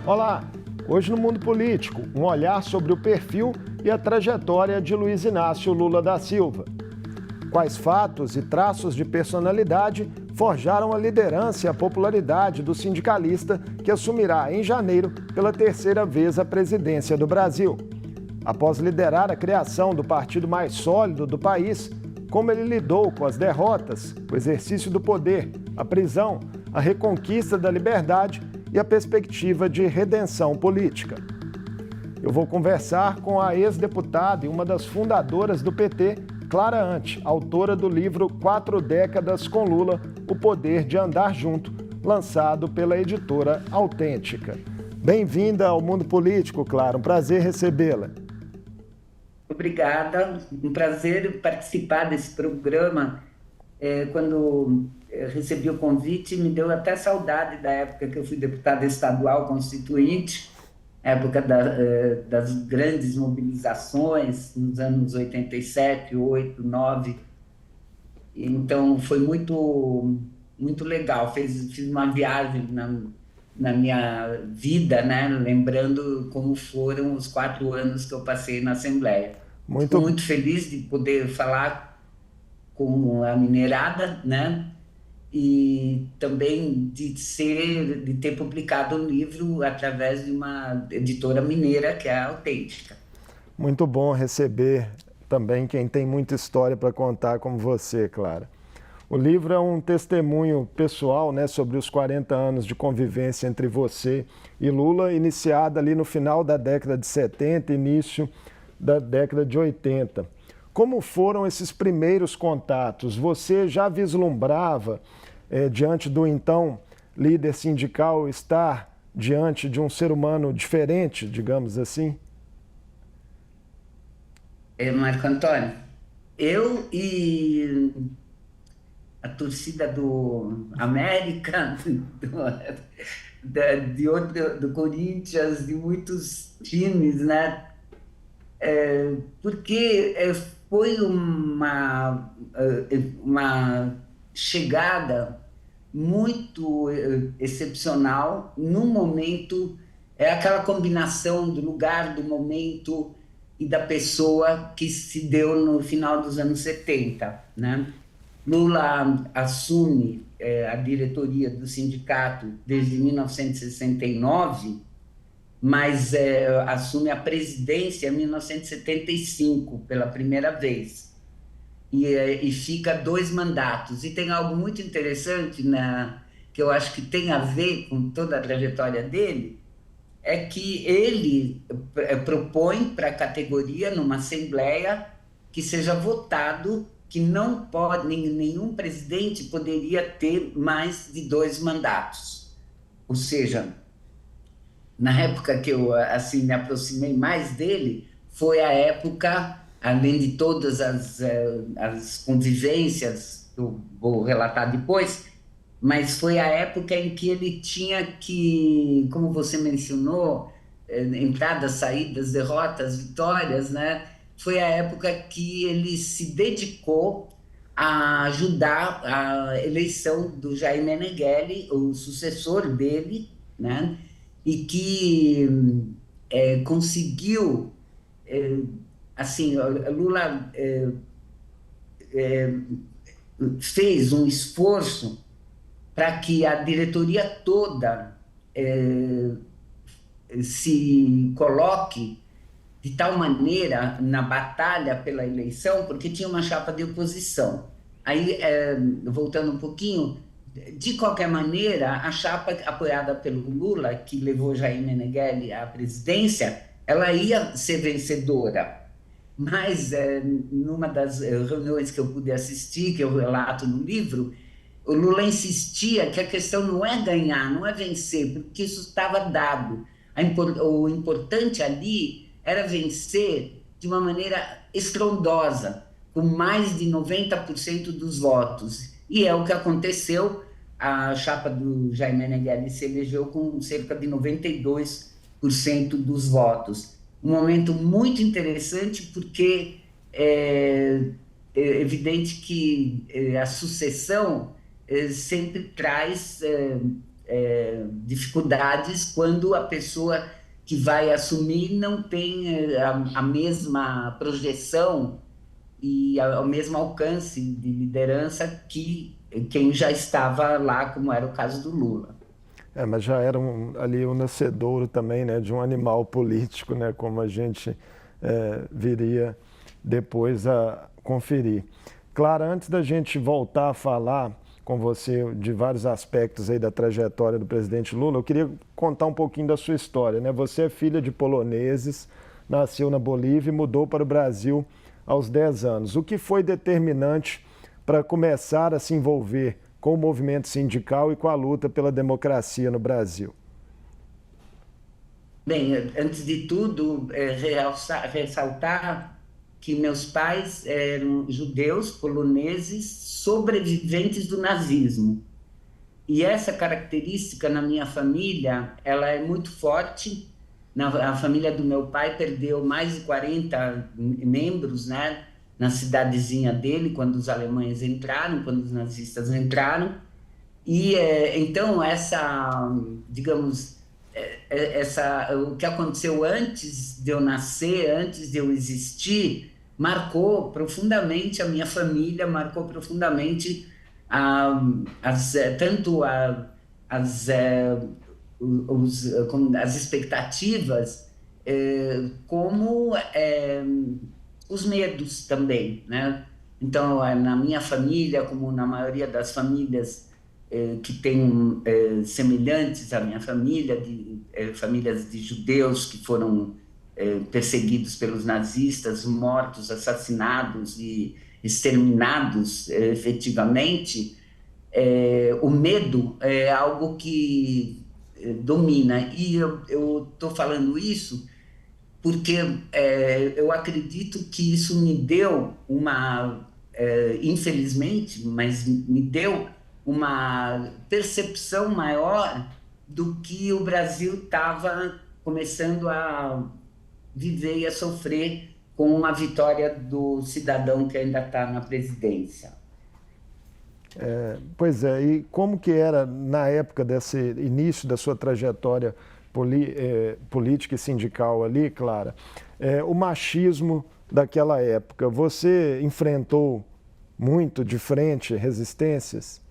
Olá! Hoje no Mundo Político, um olhar sobre o perfil e a trajetória de Luiz Inácio Lula da Silva. Quais fatos e traços de personalidade forjaram a liderança e a popularidade do sindicalista que assumirá em janeiro pela terceira vez a presidência do Brasil? Após liderar a criação do partido mais sólido do país, como ele lidou com as derrotas, o exercício do poder, a prisão, a reconquista da liberdade e a perspectiva de redenção política. Eu vou conversar com a ex-deputada e uma das fundadoras do PT, Clara Ante, autora do livro 4 Décadas com Lula, O Poder de Andar Junto, lançado pela editora Autêntica. Bem-vinda ao Mundo Político, Clara, um prazer recebê-la. Obrigada, um prazer participar desse programa. Quando recebi o convite, me deu até saudade da época que eu fui deputada estadual constituinte, época das grandes mobilizações, nos anos 87, 8, 9. Então, foi muito legal. Fiz uma viagem na minha vida, né? Lembrando como foram os 4 anos que eu passei na Assembleia. Fico muito feliz de poder falar com a mineirada, né? E também de ter publicado um livro através de uma editora mineira, que é a Autêntica. Muito bom receber também quem tem muita história para contar como você, Clara. O livro é um testemunho pessoal, né, sobre os 40 anos de convivência entre você e Lula, iniciada ali no final da década de 70, início da década de 80. Como foram esses primeiros contatos? Você já vislumbrava, diante do então líder sindical, estar diante de um ser humano diferente, digamos assim? Marco Antônio, eu e a torcida do América, do Corinthians, de muitos times, né? Porque foi uma chegada muito excepcional num momento, aquela combinação do lugar, do momento e da pessoa que se deu no final dos anos 70, né? Lula assume a diretoria do sindicato desde 1969, mas assume a presidência em 1975, pela primeira vez, e fica 2 mandatos. E tem algo muito interessante, que eu acho que tem a ver com toda a trajetória dele, é que ele propõe para a categoria, numa assembleia, que seja votado que não pode, nenhum presidente poderia ter mais de 2 mandatos. Ou seja, na época que eu assim, me aproximei mais dele, foi a época, além de todas as convivências, que eu vou relatar depois, mas foi a época em que ele tinha que, como você mencionou, entradas, saídas, derrotas, vitórias, né? Foi a época que ele se dedicou a ajudar a eleição do Jair Meneghelli, o sucessor dele, né? E que conseguiu, assim, Lula fez um esforço para que a diretoria toda se coloque de tal maneira na batalha pela eleição, porque tinha uma chapa de oposição. Aí, voltando um pouquinho, de qualquer maneira, a chapa apoiada pelo Lula, que levou Jair Meneghelli à presidência, ela ia ser vencedora. Mas, numa das reuniões que eu pude assistir, que eu relato no livro, o Lula insistia que a questão não é ganhar, não é vencer, porque isso estava dado. O importante ali era vencer de uma maneira estrondosa, com mais de 90% dos votos. E é o que aconteceu. A chapa do Jair Meneghelli se elegeu com cerca de 92% dos votos. Um momento muito interessante, porque é evidente que a sucessão sempre traz dificuldades quando a pessoa que vai assumir não tem a mesma projeção e o mesmo alcance de liderança que quem já estava lá, como era o caso do Lula. Mas já era ali um nascedouro também, né, de um animal político, né, como a gente viria depois a conferir. Clara, antes da gente voltar a falar com você de vários aspectos aí da trajetória do presidente Lula, eu queria contar um pouquinho da sua história, né? Você é filha de poloneses, nasceu na Bolívia e mudou para o Brasil aos 10 anos. O que foi determinante para começar a se envolver com o movimento sindical e com a luta pela democracia no Brasil? Bem, antes de tudo, ressaltar que meus pais eram judeus, poloneses, sobreviventes do nazismo. E essa característica na minha família, ela é muito forte. A família do meu pai perdeu mais de 40 membros, né, na cidadezinha dele, quando os alemães entraram, quando os nazistas entraram. E então digamos, o que aconteceu antes de eu nascer, antes de eu existir, marcou profundamente a minha família, marcou profundamente tanto as expectativas, como os medos também, né? Então, na minha família, como na maioria das famílias que têm semelhantes à minha família, famílias de judeus que foram perseguidos pelos nazistas, mortos, assassinados e exterminados efetivamente, o medo é algo que domina. E eu estou falando isso porque eu acredito que isso me deu infelizmente, mas me deu uma percepção maior do que o Brasil estava começando a viver e a sofrer com uma vitória do cidadão que ainda está na presidência. Pois é, e como que era na época desse início da sua trajetória política e sindical ali, Clara, o machismo daquela época? Você enfrentou muito de frente resistências?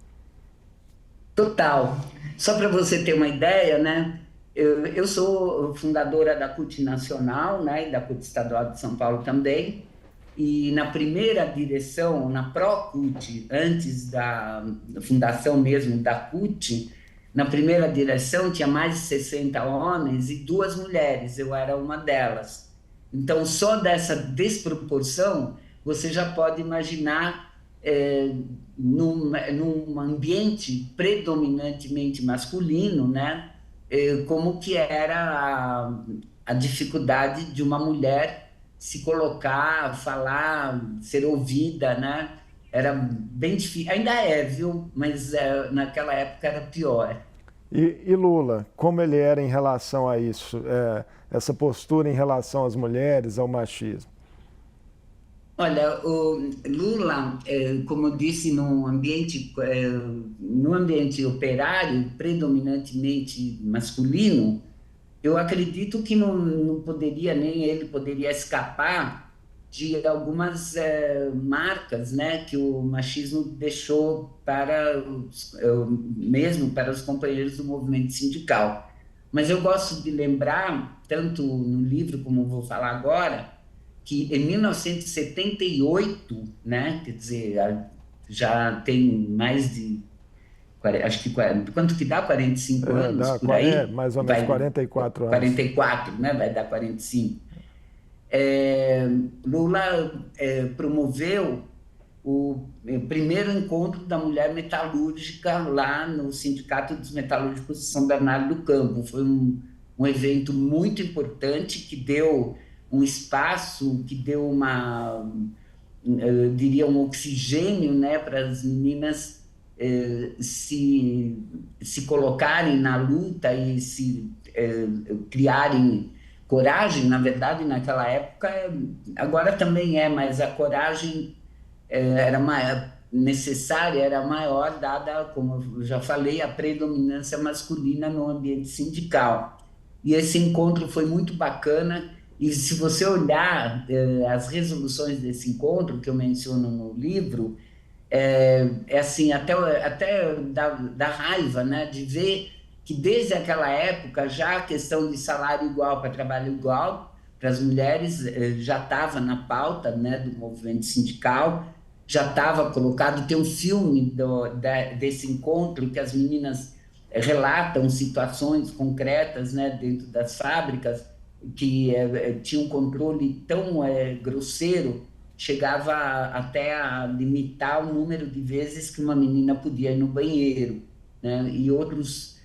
Total. Só para você ter uma ideia, né? Eu sou fundadora da CUT Nacional, né, e da CUT Estadual de São Paulo também, e na primeira direção, na Pró-CUT, antes da fundação mesmo da CUT, na primeira direção tinha mais de 60 homens e 2 mulheres, eu era uma delas. Então, só dessa desproporção, você já pode imaginar, num ambiente predominantemente masculino, né, como que era a dificuldade de uma mulher se colocar, falar, ser ouvida, né? Era bem difícil, ainda é, viu? Mas naquela época era pior. E Lula, como ele era em relação a isso, essa postura em relação às mulheres, ao machismo? Olha, o Lula, como eu disse, no ambiente operário, predominantemente masculino, eu acredito que não poderia, nem ele poderia escapar de algumas marcas, né, que o machismo deixou mesmo para os companheiros do movimento sindical. Mas eu gosto de lembrar, tanto no livro como vou falar agora, que em 1978, né, quer dizer, já tem mais de, acho que, quanto que dá? 45 anos, Dá, por aí? mais ou menos 44 anos. 44, né, vai dar 45. Lula promoveu o primeiro encontro da mulher metalúrgica lá no Sindicato dos Metalúrgicos de São Bernardo do Campo. Foi um evento muito importante que deu um espaço, que deu eu diria, um oxigênio, né, para as meninas se colocarem na luta e se criarem coragem. Na verdade, naquela época, agora também mas a coragem era necessária era maior, dada, como eu já falei, a predominância masculina no ambiente sindical. E esse encontro foi muito bacana, e se você olhar as resoluções desse encontro, que eu menciono no livro, é assim, até dá raiva, né, de ver que desde aquela época já a questão de salário igual para trabalho igual para as mulheres já estava na pauta, né, do movimento sindical, já estava colocado. Tem um filme desse encontro que as meninas relatam situações concretas, né, dentro das fábricas, que tinha um controle tão grosseiro, chegava até a limitar o número de vezes que uma menina podia ir no banheiro, né? E outras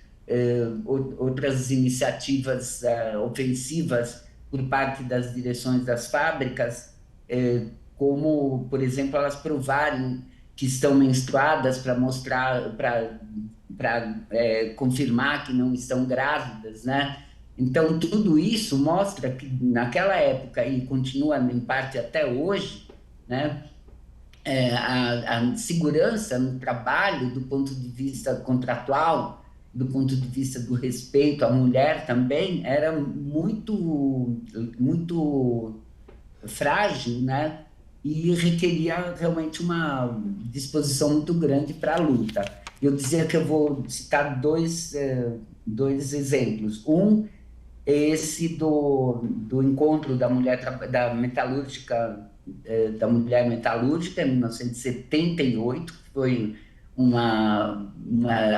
iniciativas ofensivas por parte das direções das fábricas, como, por exemplo, elas provarem que estão menstruadas para mostrar, para confirmar que não estão grávidas, né? Então, tudo isso mostra que naquela época, e continua em parte até hoje, né, a segurança no trabalho, do ponto de vista contratual, do ponto de vista do respeito à mulher também, era muito frágil, né? E requeria realmente uma disposição muito grande para a luta. Eu dizia que eu vou citar dois exemplos. Um é esse do encontro da mulher da metalúrgica, da mulher metalúrgica em 1978, que foi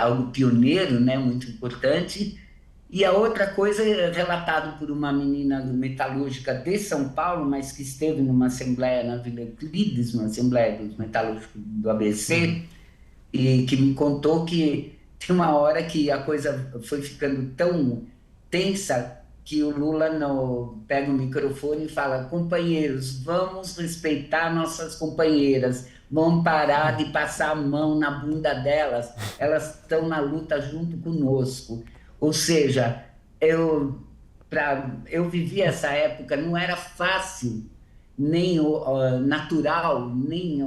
algo pioneiro, né, muito importante. E a outra coisa é relatado por uma menina metalúrgica de São Paulo, mas que esteve numa assembleia na Vila Euclides, uma assembleia dos metalúrgicos do ABC, e que me contou que tem uma hora que a coisa foi ficando tão tensa que o Lula pega o microfone e fala: companheiros, vamos respeitar nossas companheiras, vamos parar de passar a mão na bunda delas, elas estão na luta junto conosco. Ou seja, eu vivi essa época, não era fácil, nem natural, nem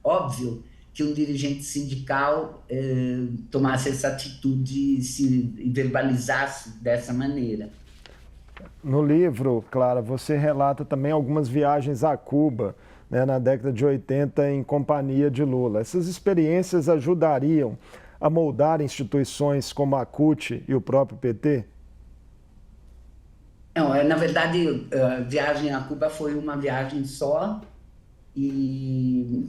óbvio que um dirigente sindical tomasse essa atitude e verbalizasse dessa maneira. No livro, Clara, você relata também algumas viagens a Cuba, né, na década de 80 em companhia de Lula. Essas experiências ajudariam a moldar instituições como a CUT e o próprio PT? Não, na verdade, a viagem a Cuba foi uma viagem só e,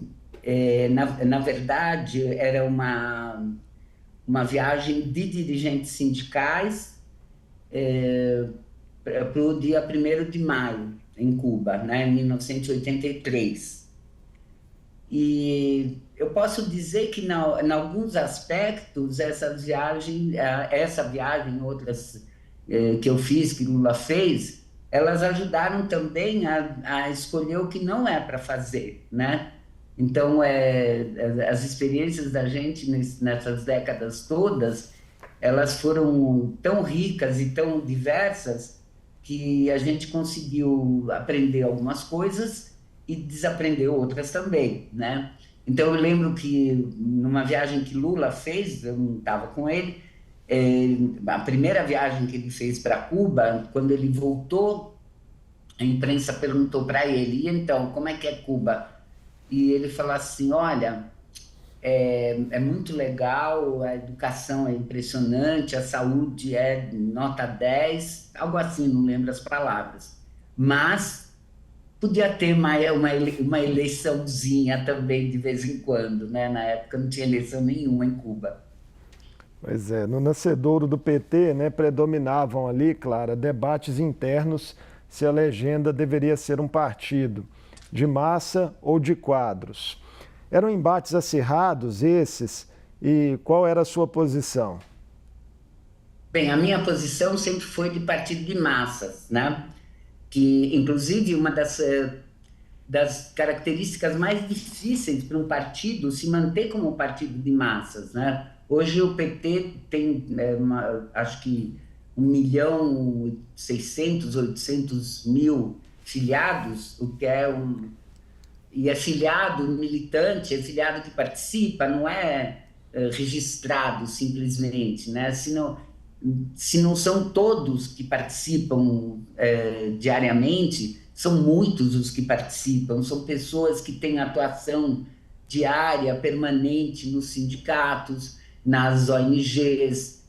na verdade, era uma viagem de dirigentes sindicais para o dia 1º de maio, em Cuba, né, em 1983. E eu posso dizer que, em alguns aspectos, essa viagem, outras que eu fiz, que Lula fez, elas ajudaram também a escolher o que não é para fazer, né? Então, as experiências da gente nessas décadas todas, elas foram tão ricas e tão diversas que a gente conseguiu aprender algumas coisas e desaprender outras também, né? Então, eu lembro que numa viagem que Lula fez, eu não estava com ele, a primeira viagem que ele fez para Cuba, quando ele voltou, a imprensa perguntou para ele: e então, como é que é Cuba? E ele falou assim: olha, é muito legal, a educação é impressionante, a saúde é nota 10, algo assim, não lembro as palavras. Mas podia ter uma eleiçãozinha também de vez em quando, né? Na época não tinha eleição nenhuma em Cuba. Pois é, no nascedouro do PT, né, predominavam ali, Clara, debates internos se a legenda deveria ser um partido, de massa ou de quadros. Eram embates acirrados esses, e qual era a sua posição? Bem, a minha posição sempre foi de partido de massas, né? Que, inclusive, uma das características mais difíceis para um partido se manter como partido de massas, né? Hoje o PT tem, acho que 1.600.000, 800.000 filiados, o que é e é filiado, militante, é filiado que participa, não é registrado simplesmente, né? Se não são todos que participam diariamente, são muitos os que participam, são pessoas que têm atuação diária, permanente nos sindicatos, nas ONGs,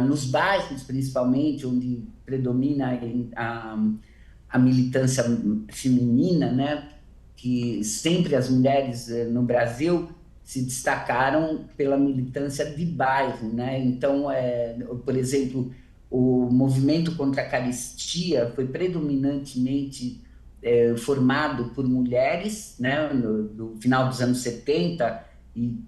nos bairros, principalmente, onde predomina a militância feminina, né? Que sempre as mulheres no Brasil se destacaram pela militância de bairro, né? Então, por exemplo, o movimento contra a carestia foi predominantemente formado por mulheres, né? No final dos anos 70 e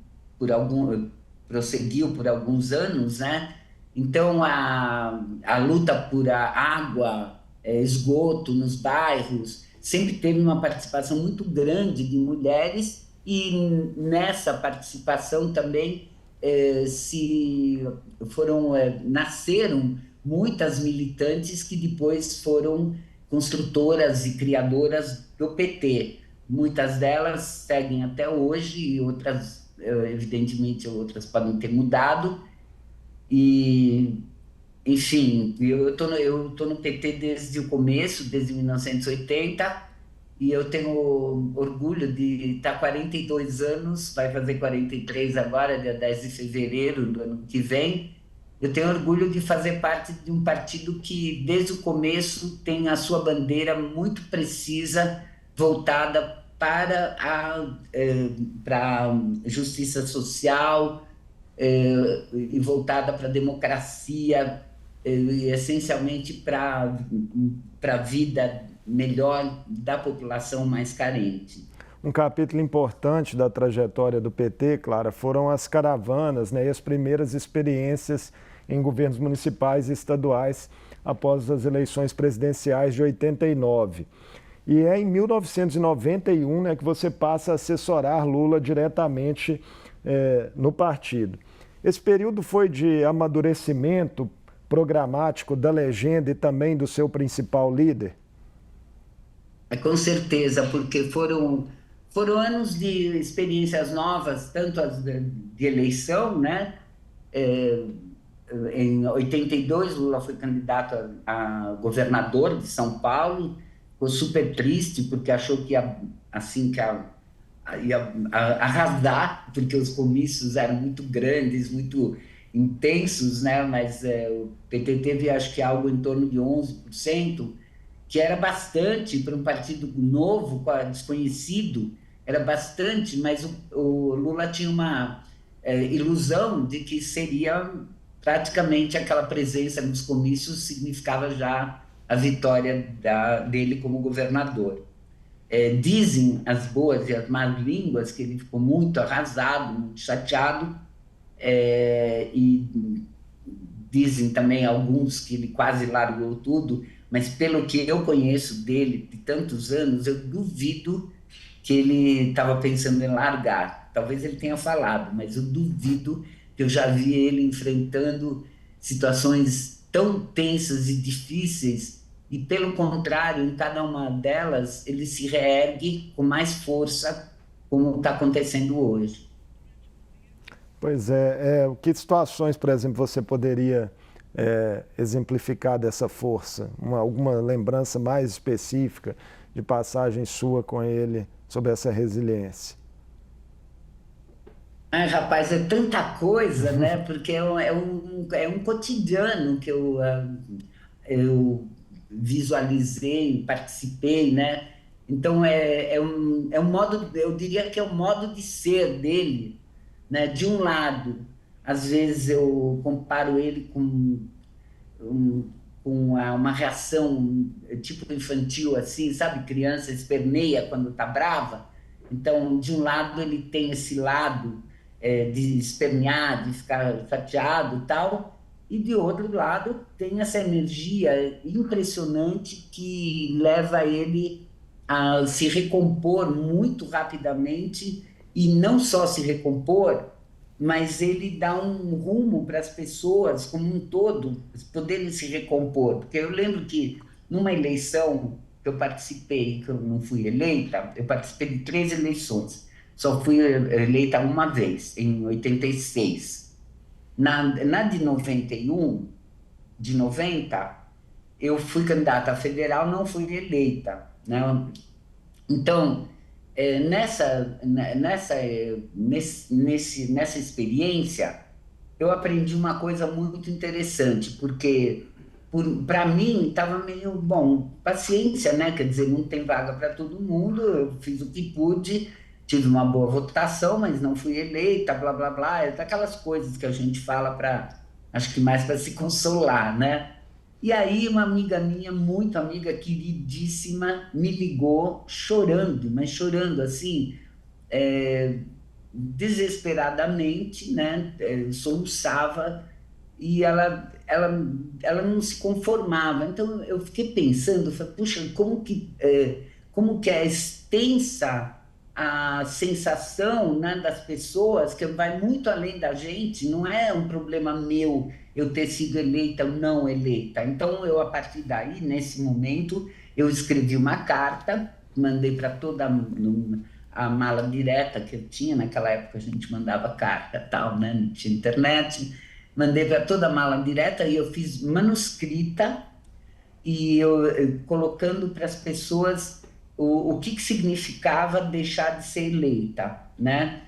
prosseguiu por alguns anos, né? Então, a luta por a água, esgoto nos bairros, sempre teve uma participação muito grande de mulheres e nessa participação também nasceram muitas militantes que depois foram construtoras e criadoras do PT. Muitas delas seguem até hoje e outras, evidentemente, outras podem ter mudado. E, enfim, eu tô no PT desde o começo, desde 1980, e eu tenho orgulho de estar 42 anos, vai fazer 43 agora, dia 10 de fevereiro do ano que vem. Eu tenho orgulho de fazer parte de um partido que, desde o começo, tem a sua bandeira muito precisa, voltada para a justiça social, e voltada para a democracia, e essencialmente para a vida melhor da população mais carente. Um capítulo importante da trajetória do PT, Clara, foram as caravanas, né, e as primeiras experiências em governos municipais e estaduais após as eleições presidenciais de 89. E é em 1991, né, que você passa a assessorar Lula diretamente no partido. Esse período foi de amadurecimento programático da legenda e também do seu principal líder? Com certeza, porque foram anos de experiências novas, tanto as de eleição, né? Em 82, Lula foi candidato a governador de São Paulo, ficou super triste porque achou que ia arrasar, porque os comícios eram muito grandes, muito intensos, né? Mas o PT teve, acho que, algo em torno de 11%, que era bastante para um partido novo, desconhecido, era bastante, mas o Lula tinha uma ilusão de que seria praticamente aquela presença nos comícios significava já a vitória dele como governador. Dizem as boas e as más línguas que ele ficou muito arrasado, muito chateado, e dizem também alguns que ele quase largou tudo, mas pelo que eu conheço dele de tantos anos, eu duvido que ele estava pensando em largar. Talvez ele tenha falado, mas eu duvido, que eu já vi ele enfrentando situações tão tensas e difíceis, e pelo contrário, em cada uma delas, ele se reergue com mais força, como está acontecendo hoje. Pois que situações, por exemplo, você poderia exemplificar dessa força? Alguma lembrança mais específica de passagem sua com ele sobre essa resiliência? Ai, rapaz, é tanta coisa, né? Porque é um cotidiano que eu visualizei, participei, né? Então, é um modo, eu diria que é um modo de ser dele, né? De um lado, às vezes eu comparo ele com uma reação tipo infantil, assim, sabe? Criança esperneia quando está brava. Então, de um lado, ele tem esse lado de espernear, de ficar chateado e tal, e de outro lado, tem essa energia impressionante que leva ele a se recompor muito rapidamente, e não só se recompor, mas ele dá um rumo para as pessoas como um todo poderem se recompor. Porque eu lembro que numa eleição que eu participei, que eu não fui eleita, eu participei de 3 eleições. Só fui eleita uma vez, em 86. Na de 91, de 90, eu fui candidata a federal, não fui eleita, né? Então, nessa experiência, eu aprendi uma coisa muito interessante, porque para mim estava meio bom, paciência, né? Quer dizer, não tem vaga para todo mundo, eu fiz o que pude, tive uma boa votação, mas não fui eleita, blá blá blá, aquelas coisas que a gente fala para, acho que mais para se consolar, né? E aí uma amiga minha, muito amiga, queridíssima, me ligou chorando, mas chorando assim, é, desesperadamente, né? Soluçava, e ela não se conformava. Então eu fiquei pensando, falei, puxa, como que é extensa a sensação, né, das pessoas, que vai muito além da gente, não é um problema meu eu ter sido eleita ou não eleita. Então eu, a partir daí, nesse momento, eu escrevi uma carta, mandei para toda a mala direta que eu tinha, naquela época a gente mandava carta, tal, né? Não tinha internet, mandei para toda a mala direta e eu fiz manuscrita, e eu colocando para as pessoas o que significava deixar de ser eleita, né?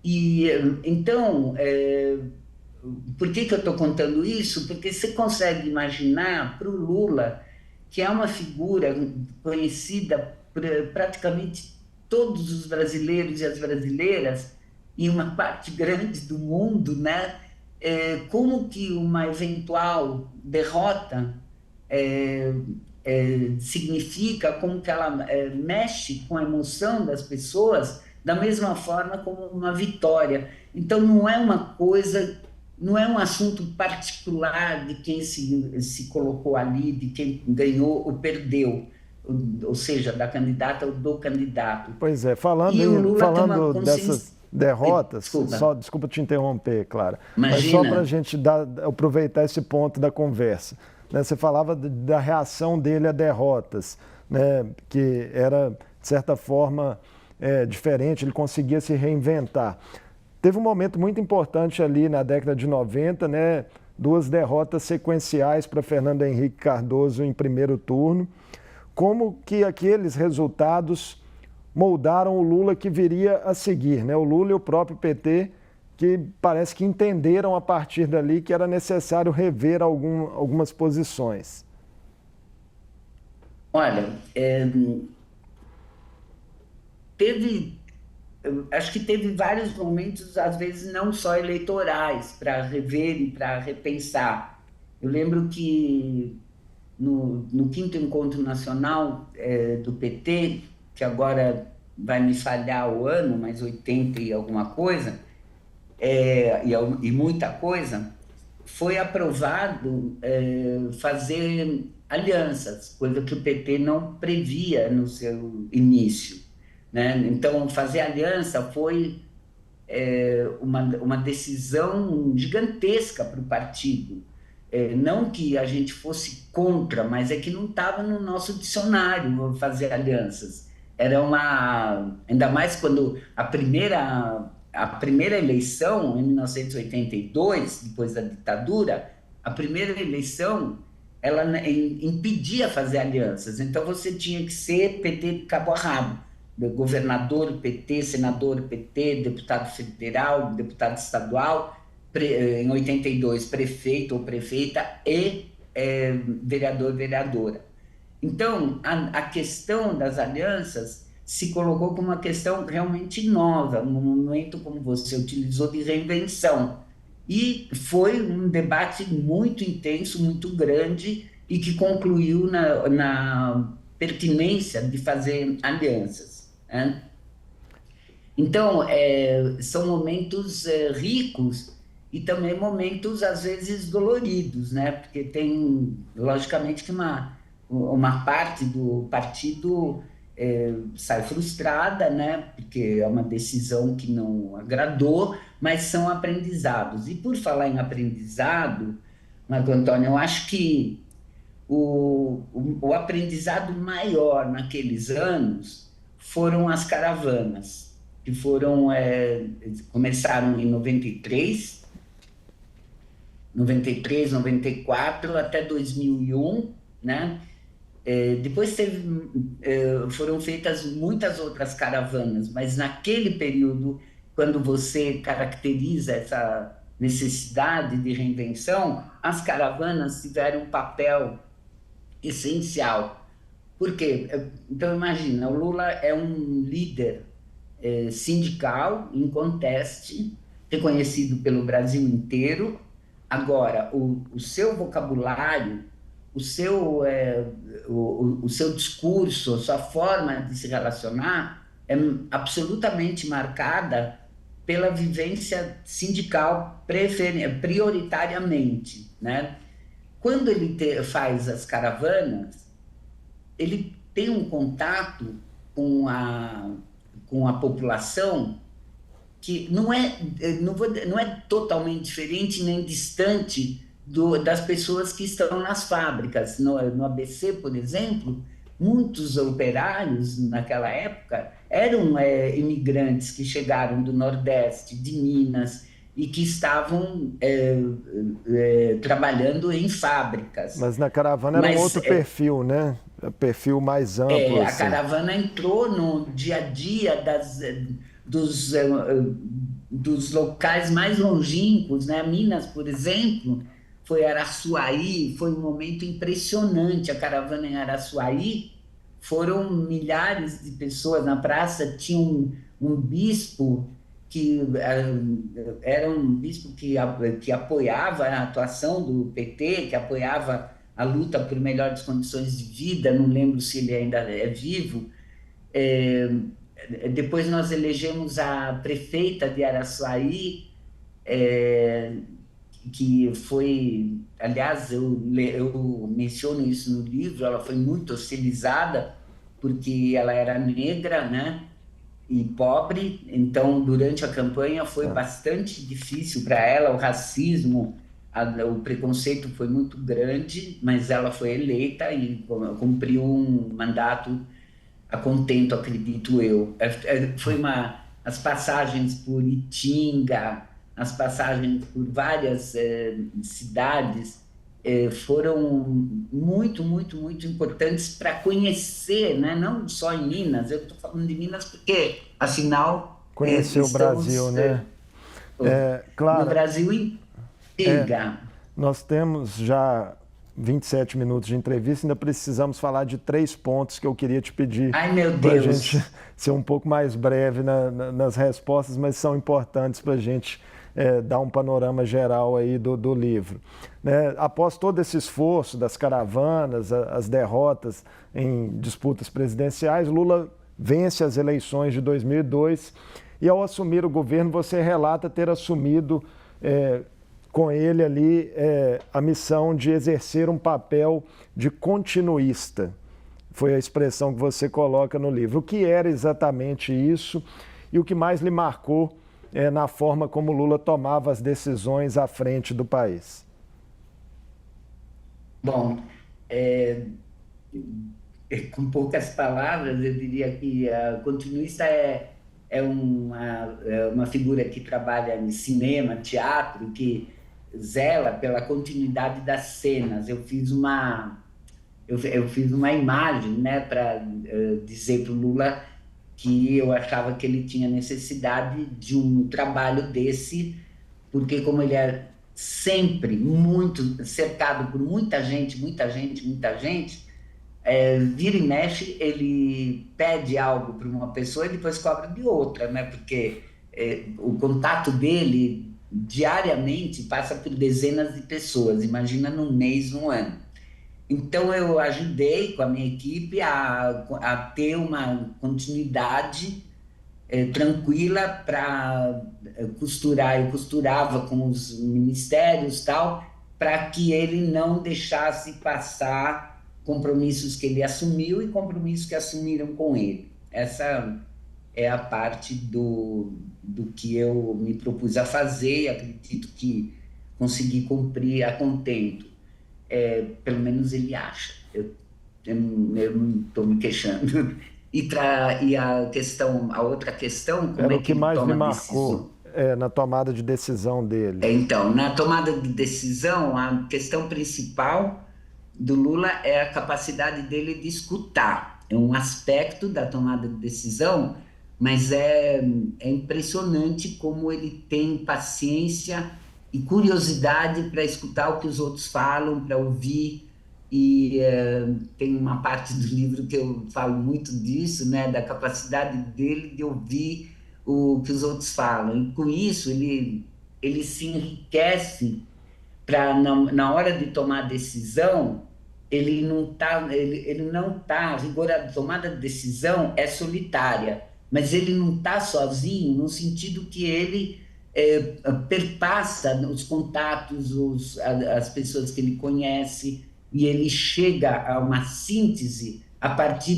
E então, por que eu estou contando isso? Porque você consegue imaginar para o Lula, que é uma figura conhecida por praticamente todos os brasileiros e as brasileiras, e uma parte grande do mundo, né? Como que uma eventual derrota significa, como que ela mexe com a emoção das pessoas, da mesma forma como uma vitória. Então, não é uma coisa, não é um assunto particular de quem se colocou ali, de quem ganhou ou perdeu, ou seja, da candidata ou do candidato. Pois é, E o Lula tem uma falando consciência... dessas derrotas, Desculpa, só desculpa te interromper, Clara, mas só para a imagina. gente aproveitar esse ponto da conversa, né? Você falava da reação dele a derrotas, né? Que era, de certa forma, diferente, ele conseguia se reinventar. Teve um momento muito importante ali na década de 90, né? 2 derrotas sequenciais para Fernando Henrique Cardoso em primeiro turno. Como que aqueles resultados moldaram o Lula que viria a seguir, né? O Lula e o próprio PT, que parece que entenderam a partir dali que era necessário rever algumas posições. Olha, acho que teve vários momentos, às vezes não só eleitorais, para rever e para repensar. Eu lembro que no quinto encontro nacional do PT, que agora vai me falhar o ano, mas 80 e alguma coisa, e muita coisa, foi aprovado fazer alianças, coisa que o PT não previa no seu início, né? Então, fazer aliança foi uma decisão gigantesca para o partido. Não que a gente fosse contra, mas é que não estava no nosso dicionário fazer alianças. Era ainda mais quando a primeira eleição, em 1982, depois da ditadura, a primeira eleição, ela impedia fazer alianças. Então, você tinha que ser PT de cabo a rabo. Governador PT, senador PT, deputado federal, deputado estadual, em 82, prefeito ou prefeita e vereador, vereadora. Então, a questão das alianças se colocou como uma questão realmente nova, num momento, como você utilizou, de reinvenção. E foi um debate muito intenso, muito grande, e que concluiu na pertinência de fazer alianças, né? Então, são momentos ricos e também momentos, às vezes, doloridos, né? Porque tem, logicamente, que uma parte do partido sai frustrada, né? Porque é uma decisão que não agradou, mas são aprendizados. E por falar em aprendizado, Marco Antônio, eu acho que o aprendizado maior naqueles anos foram as caravanas, que começaram em 93, 94 até 2001, né? Depois foram feitas muitas outras caravanas, mas naquele período, quando você caracteriza essa necessidade de reinvenção, as caravanas tiveram um papel essencial. Por quê? Então, imagina, o Lula é um líder sindical, inconteste, reconhecido pelo Brasil inteiro. Agora, o seu vocabulário, o seu discurso, a sua forma de se relacionar é absolutamente marcada pela vivência sindical prioritariamente, né? Quando ele faz as caravanas, ele tem um contato com a população que não é totalmente diferente nem distante das pessoas que estão nas fábricas. No ABC, por exemplo, muitos operários naquela época eram imigrantes que chegaram do Nordeste, de Minas, e que estavam trabalhando em fábricas. Mas na caravana era um outro perfil, né? Perfil mais amplo. A caravana entrou no dia a dia dos locais mais longínquos, né? Minas, por exemplo, foi Araçuaí, foi um momento impressionante. A caravana em Araçuaí, foram milhares de pessoas na praça, tinha um bispo que era um bispo que apoiava a atuação do PT, que apoiava a luta por melhores condições de vida, não lembro se ele ainda é vivo. Depois nós elegemos a prefeita de Araçuaí, que foi, aliás, eu menciono isso no livro, ela foi muito hostilizada, porque ela era negra, né, e pobre, então durante a campanha foi bastante difícil para ela, o racismo, o preconceito foi muito grande, mas ela foi eleita e cumpriu um mandato a contento, acredito eu. As passagens por Itinga, as passagens por várias cidades foram muito, muito, muito importantes para conhecer, né? Não só em Minas, eu estou falando de Minas porque, afinal... Conhecer o Brasil, né? Claro. No Brasil inteiro. Nós temos já 27 minutos de entrevista, ainda precisamos falar de 3 pontos que eu queria te pedir. Ai, meu Deus! Para a gente ser um pouco mais breve nas respostas, mas são importantes para a gente dar um panorama geral aí do livro. Né? Após todo esse esforço das caravanas, as derrotas em disputas presidenciais, Lula vence as eleições de 2002 e, ao assumir o governo, você relata ter assumido com ele ali a missão de exercer um papel de continuista. Foi a expressão que você coloca no livro. O que era exatamente isso e o que mais lhe marcou na forma como Lula tomava as decisões à frente do país? Bom, com poucas palavras, eu diria que a continuista é uma figura que trabalha em cinema, teatro, que zela pela continuidade das cenas. Eu fiz uma imagem, né, para dizer para o Lula que eu achava que ele tinha necessidade de um trabalho desse, porque como ele é sempre muito cercado por muita gente, vira e mexe, ele pede algo para uma pessoa e depois cobra de outra, né? Porque o contato dele diariamente passa por dezenas de pessoas, imagina num mês, num ano. Então eu ajudei com a minha equipe a ter uma continuidade tranquila para costurar. Eu costurava com os ministérios tal, para que ele não deixasse passar compromissos que ele assumiu e compromissos que assumiram com ele. Essa é a parte do que eu me propus a fazer e acredito que consegui cumprir a contento. pelo menos ele acha. Eu não estou me queixando. E a outra questão, como Era é o que que ele mais me toma marcou decisão? na tomada de decisão dele. Então, na tomada de decisão, a questão principal do Lula é a capacidade dele de escutar. É um aspecto da tomada de decisão, mas é impressionante como ele tem paciência e curiosidade para escutar o que os outros falam, para ouvir. E tem uma parte do livro que eu falo muito disso, né, da capacidade dele de ouvir o que os outros falam. E com isso, ele se enriquece para, na hora de tomar decisão, ele não tá, a rigor, a tomada de decisão é solitária, mas ele não está sozinho no sentido que ele perpassa os contatos, as pessoas que ele conhece, e ele chega a uma síntese a partir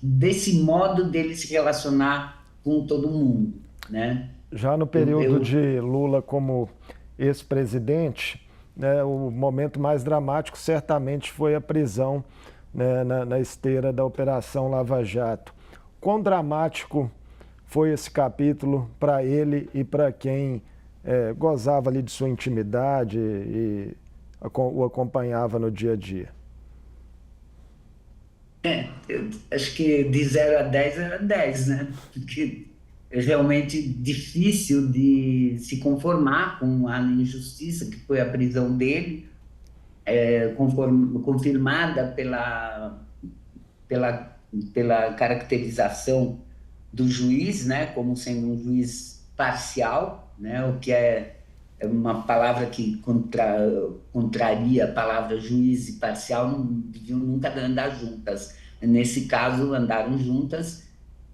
desse modo dele se relacionar com todo mundo, né? Já no período de Lula como ex-presidente, né, o momento mais dramático certamente foi a prisão, né, na esteira da Operação Lava Jato. Quão dramático foi esse capítulo para ele e para quem gozava ali de sua intimidade e o acompanhava no dia a dia? Eu acho que de 0 a 10 era 10, né? Porque é realmente difícil de se conformar com a injustiça que foi a prisão dele, confirmada pela caracterização do juiz, né, como sendo um juiz parcial, né, o que é uma palavra que contraria a palavra juiz e parcial, não deviam nunca andar juntas. Nesse caso, andaram juntas,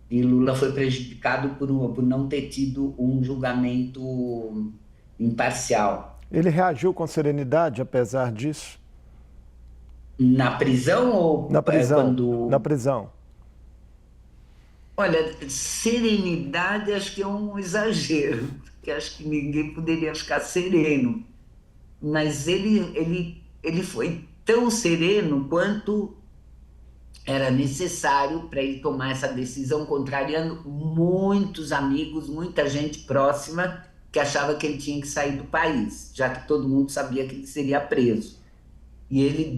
e Lula foi prejudicado por não ter tido um julgamento imparcial. Ele reagiu com serenidade, apesar disso? Na prisão ou Na prisão, quando... na prisão. Olha, serenidade acho que é um exagero, porque acho que ninguém poderia ficar sereno. Mas ele foi tão sereno quanto era necessário para ele tomar essa decisão, contrariando muitos amigos, muita gente próxima que achava que ele tinha que sair do país, já que todo mundo sabia que ele seria preso. E ele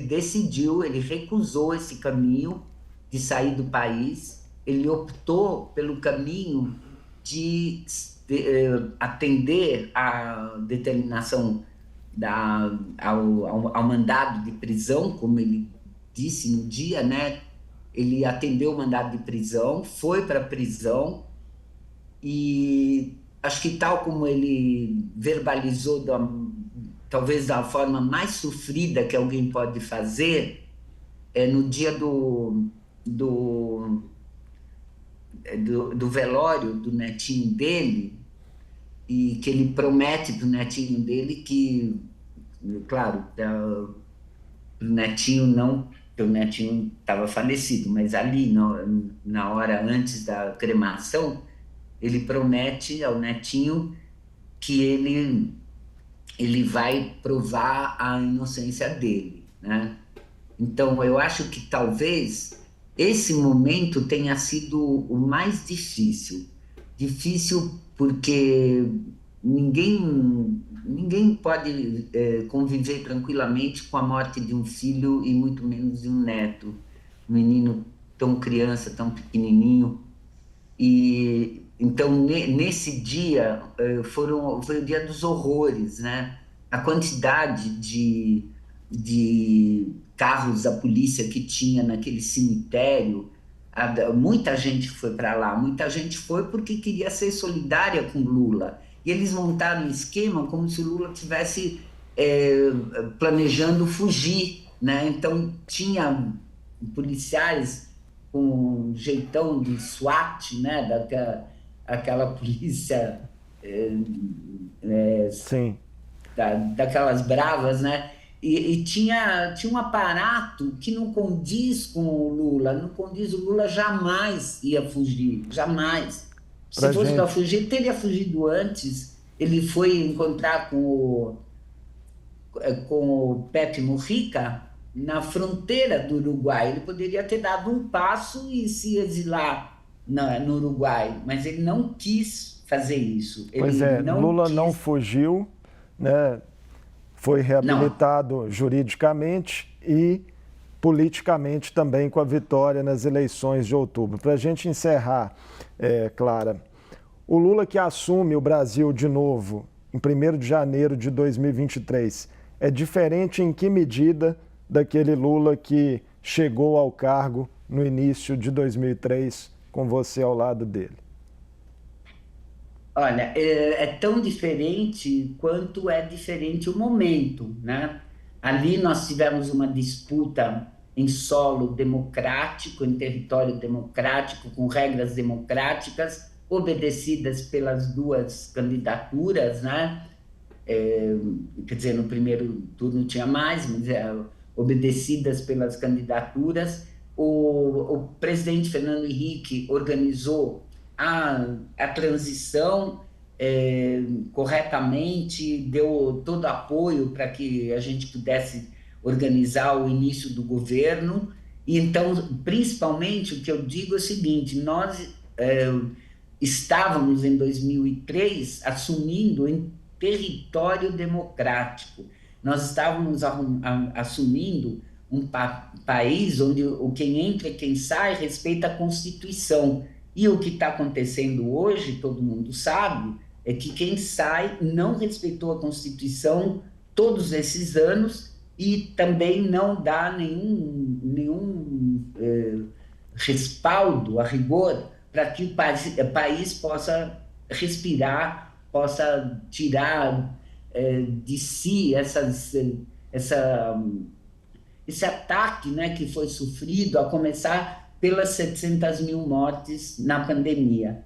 decidiu, ele recusou esse caminho de sair do país, ele optou pelo caminho de atender à determinação ao mandado de prisão, como ele disse no dia, né? Ele atendeu o mandado de prisão, foi para a prisão, e acho que tal como ele verbalizou, talvez da forma mais sofrida que alguém pode fazer, no dia do velório do netinho dele, e que ele promete para o netinho dele que, claro, o netinho não, porque o netinho estava falecido, mas ali, na hora antes da cremação, ele promete ao netinho que ele vai provar a inocência dele, né? Então, eu acho que talvez esse momento tenha sido o mais difícil. Difícil porque ninguém pode conviver tranquilamente com a morte de um filho e muito menos de um neto. Um menino tão criança, tão pequenininho. E então, nesse dia, foi o dia dos horrores, né? A quantidade de carros da polícia que tinha naquele cemitério, muita gente foi para lá, muita gente foi porque queria ser solidária com Lula. E eles montaram um esquema como se o Lula estivesse planejando fugir, né? Então, tinha policiais com um jeitão de SWAT, né? Aquela polícia Sim. daquelas bravas, né? E tinha um aparato que não condiz com o Lula, não condiz, o Lula jamais ia fugir, jamais. Se fosse para fugir, teria fugido antes. Ele foi encontrar com com o Pepe Mujica na fronteira do Uruguai. Ele poderia ter dado um passo e se exilar no Uruguai, mas ele não quis fazer isso. Pois é, Lula não fugiu, né? Foi reabilitado juridicamente e politicamente também com a vitória nas eleições de outubro. Para a gente encerrar, Clara, o Lula que assume o Brasil de novo em 1º de janeiro de 2023 é diferente em que medida daquele Lula que chegou ao cargo no início de 2003 com você ao lado dele? Olha, é tão diferente quanto é diferente o momento, né? Ali nós tivemos uma disputa em solo democrático, em território democrático, com regras democráticas, obedecidas pelas duas candidaturas, né? Quer dizer, no primeiro turno tinha mais, mas obedecidas pelas candidaturas. O presidente Fernando Henrique organizou a transição corretamente, deu todo apoio para que a gente pudesse organizar o início do governo. E então, principalmente, o que eu digo é o seguinte: nós estávamos em 2003 assumindo em território democrático, nós estávamos assumindo um país onde quem entra e quem sai respeita a Constituição. E o que está acontecendo hoje, todo mundo sabe, é que quem sai não respeitou a Constituição todos esses anos e também não dá nenhum respaldo, a rigor, para que o país possa respirar, possa tirar de si esse ataque, né, que foi sofrido, a começar pelas 700 mil mortes na pandemia.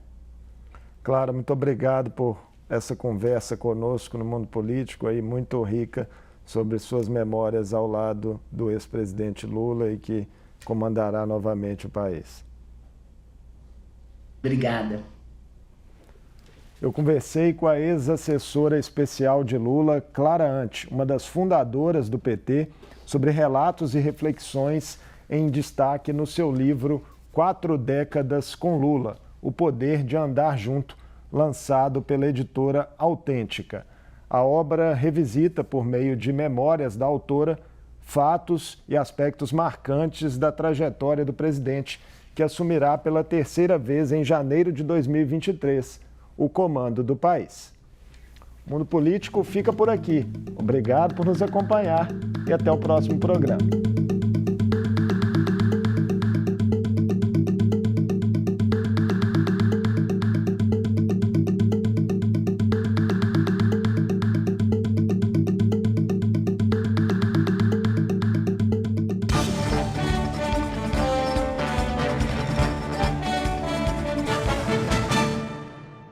Clara, muito obrigado por essa conversa conosco no Mundo Político, aí, muito rica sobre suas memórias ao lado do ex-presidente Lula e que comandará novamente o país. Obrigada. Eu conversei com a ex-assessora especial de Lula, Clara Ante, uma das fundadoras do PT, sobre relatos e reflexões em destaque no seu livro 4 Décadas com Lula, O Poder de Andar Junto, lançado pela editora Autêntica. A obra revisita, por meio de memórias da autora, fatos e aspectos marcantes da trajetória do presidente, que assumirá pela 3ª vez em janeiro de 2023 o comando do país. O Mundo Político fica por aqui. Obrigado por nos acompanhar e até o próximo programa.